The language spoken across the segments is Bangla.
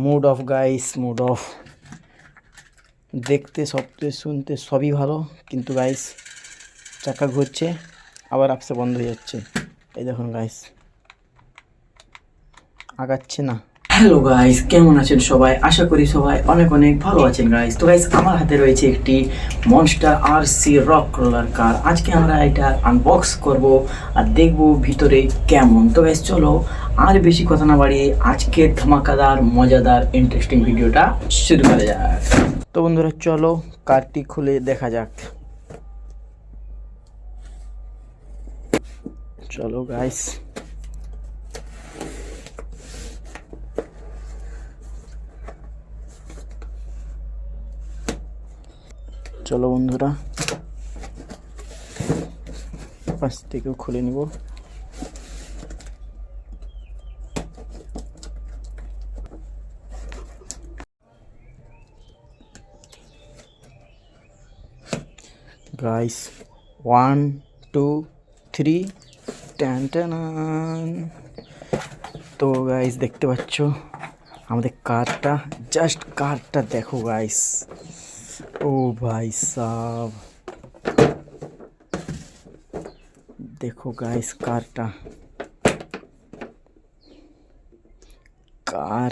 Mood off guys, mood off. দেখতে সবতে শুনতে সবই ভালো, কিন্তু গাইস চাকা ঘুরছে আবার আপসে বন্ধ হয়ে যাচ্ছে। এই দেখুন গাইস, আগাচ্ছে না। হ্যালো গাইস, কেমন আছেন সবাই? আশা করি সবাই অনেক অনেক ভালো আছেন গাইস। তো গাইস, আমার হাতে রয়েছে একটি মনস্টার আরসি রক রোলার কার। আজকে আমরা এটা আনবক্স করব আর দেখব ভিতরে কেমন। তো গাইস চলো, আর বেশি কথা না বাড়িয়ে আজকের ধামাকাদার মজাদার ইন্টারেস্টিং ভিডিওটা শুরু করা যাক। তো বন্ধুরা চলো, কারটি খুলে দেখা যাক। চলো গাইস, চলো বন্ধুরা, পাশ থেকেও খুলে নিব। গাইস 1 2 3 টান টান। তো গাইস দেখতে পাচ্ছ আমাদের কারটা, জাস্ট কারটা দেখো গাইস। ও ভাই সাব, দেখো গাইস কারটা, কার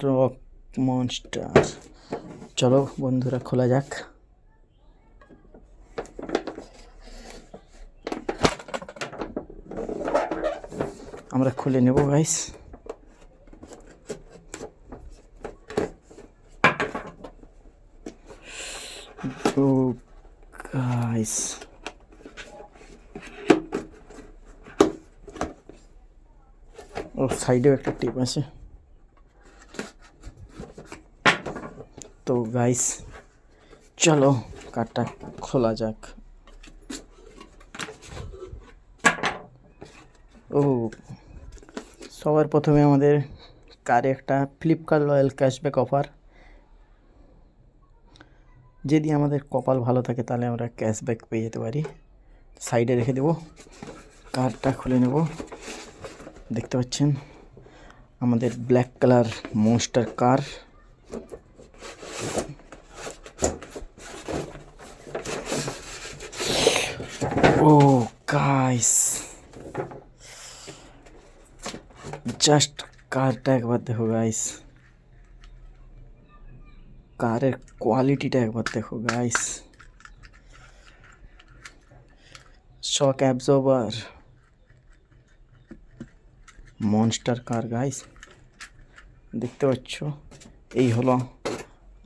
রক মনস্টার। চলো বন্ধুরা খোলা যাক। আমরা খুলে নেব গাইস। ও গাইস, ও সাইডেও একটা টিপ আছে। তো গাইস চলো কারটা খোলা যাক। ও সবার প্রথমে আমাদের কারে একটা ফ্লিপকার্ট রয়্যাল ক্যাশব্যাক অফার। যদি আমাদের কপাল ভালো থাকে তাহলে আমরা ক্যাশব্যাক পেয়ে যেতে পারি। সাইডে রেখে দেব, কারটা খুলে নেব। দেখতে পাচ্ছেন আমাদের ব্ল্যাক কালার মনস্টার কার। ও গাইস, জাস্ট কারটা একবার দেখো গাইস, কারের কোয়ালিটিটা একবার দেখো গাইস। শক অ্যাবজর্বার মনস্টার কার গাইস, দেখতে পাচ্ছ। এই হলো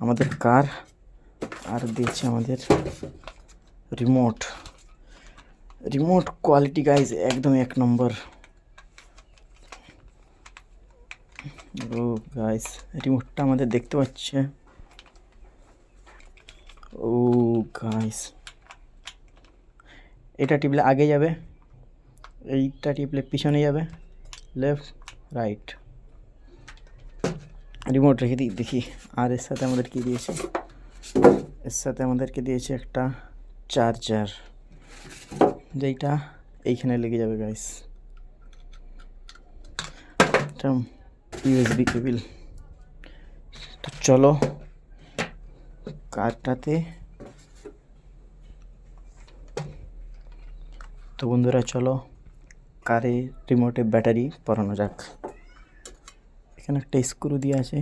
আমাদের কার। আর দিয়েছে আমাদের রিমোট। রিমোট কোয়ালিটি গাইস একদম এক নম্বর। ও গাইস, রিমোটটা আমাদের দেখতে পাচ্ছে। ও গাইস, এটা টিপলে আগে যাবে, এইটা টিপলে পিছনে যাবে, লেফট রাইট। রিমোট রেখে দিই, দেখি আর এর সাথে আমাদের কি দিয়েছে। এর সাথে আমাদেরকে দিয়েছে একটা চার্জার, যেইটা এইখানে লেগে যাবে গাইস। এটা ইউএসবি কেবল। তো চলো কারটাতে, তো বন্ধুরা চলো কারে রিমোটে ব্যাটারি পরানো যাক। এখানে একটা স্ক্রু দিয়ে আছে,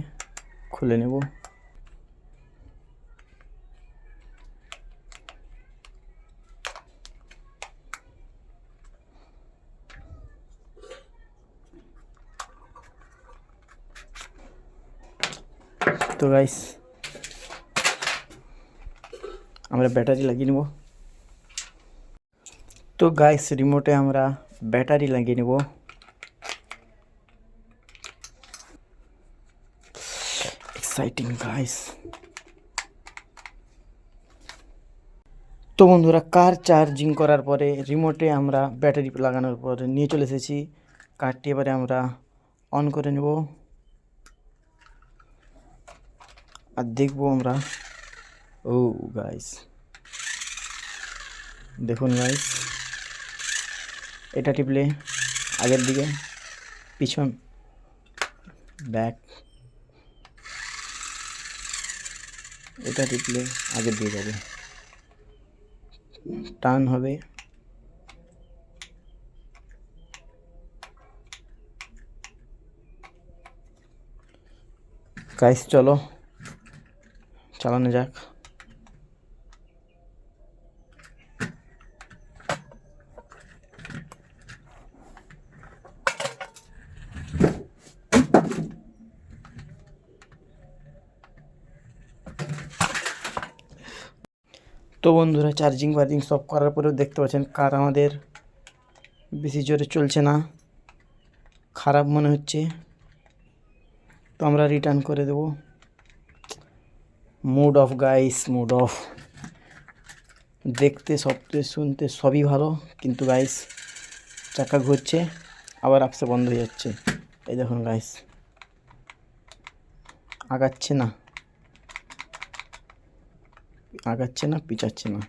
খুলে নেব। তো গাইস আমরা ব্যাটারি লাগিয়ে নেব। তো গাইস রিমোটে আমরা ব্যাটারি লাগিয়ে নেব। Exciting guys. তো বন্ধুরা কার চার্জিং করার পরে রিমোটে আমরা ব্যাটারি লাগানোর পরে নিয়ে চলে এসেছি। কারটি এবারে আমরা অন করে নেব আর দেখবো আমরা। ও গাইস দেখুন গাইস, এটা টিপলে আগের দিকে, পিছন ব্যাক, এটা টিপলে আগে দিয়ে যাবে, টার্ন হবে, গাইস চলো চালানো যাক। তো বন্ধুরা, চার্জিং সব করার পরেও দেখতে পাচ্ছেন কার আমাদের বেশি জোরে চলছে না, খারাপ মনে হচ্ছে। তো আমরা রিটার্ন করে দেব। Mood off guys, mood off. দেখতে শব্দে শুনতে সবই ভালো, কিন্তু গাইস চাকা ঘুরছে আবার আপসে বন্ধ হয়ে যাচ্ছে। এই দেখুন গাইস, আগাচ্ছে না, পিছাচ্ছে না।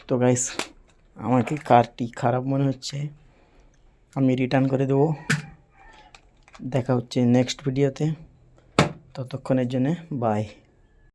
তো গাইস আমাকে কারটি খারাপ মনে হচ্ছে, আমি রিটার্ন করে দেবো। দেখা হচ্ছে নেক্সট ভিডিওতে, ততক্ষণের জন্য বাই।